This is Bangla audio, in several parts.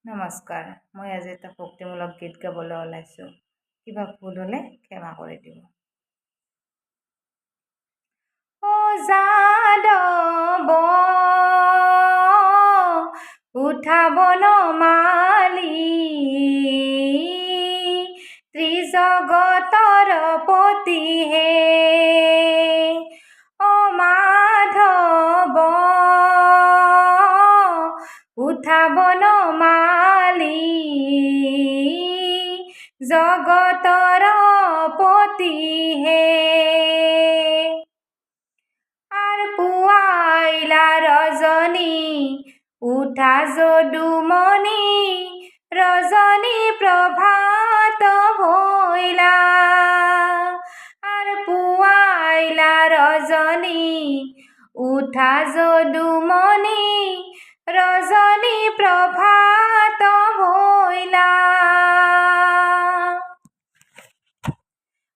নমস্কাৰ। মই আজি এটা ভক্তিমূলক গীত গাবলৈ ওলাইছোঁ। কিবা ভুল হ'লে ক্ষমা কৰি দিব। যাদৱ উঠাব নমালি ত্ৰিজগতৰ পতি হে মাধৱ উঠাব নমালি জগতৰ পতি হে আর পুয়াইলা রজনী উঠা যদুমণি রজনী প্রভাত ভইলা আর পুয়াইলা রজনী উঠা যদুমণি রজনী প্রভাত ভইলা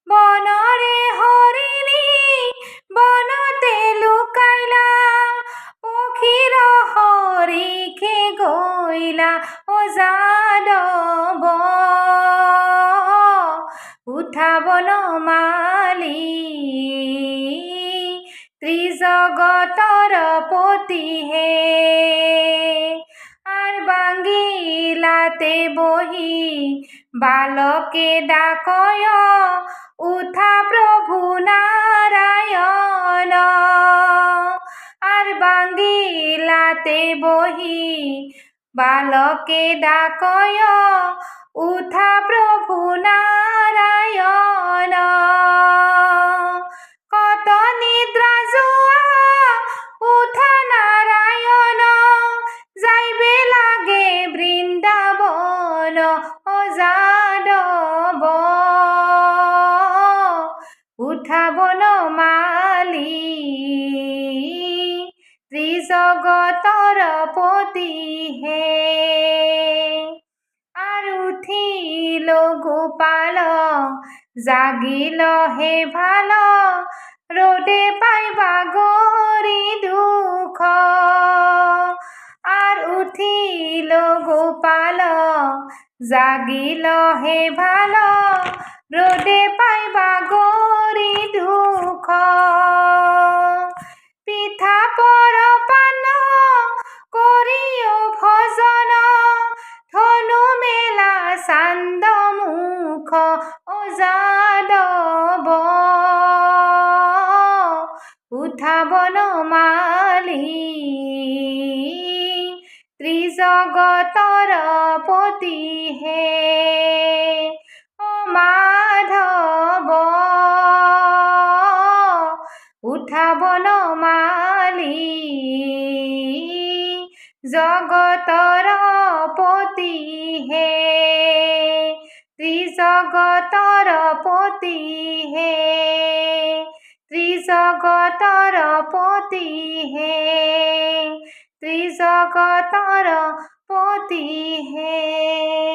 বনরে হরিণী বনতে লুকাইলা পক্ষীর হরিকে গইলা যাদৱ উঠাব নমালি ত্রিজগতৰ পতি হে আর বাঙ্গিলাতে বহি বালকে ডাকয় উঠা প্রভু নারায়ণ আর বাঙ্গিলাতে বহি বালকে ডাকয় উঠা প্রভু নারায়ণ কত নিদ্রা জোয়া উঠা নারায়ণ যাইবে লাগে বৃন্দাবন যাদৱ উঠাব নমালি ত্রিজগতৰ পতি হে আর উঠিল গোপাল জাগিল হে ভাল রোদে পাইবা গরি দুঃখ আর উঠিল গোপাল জাগিল হে ভাল রোদে পাইবা গরি দুঃখ পিঠা পর পান করিও ভজন ধনু মেলা চান্দ মুখ যাদৱ উঠাব নমালি ত্রিজগতৰ পতি হে মাধৱ উঠাব নমালি জগতৰ পতি হে ত্রিজগতৰ পতি হে ত্রিজগতৰ পতি হে ত্রিজগতৰ পতি হে।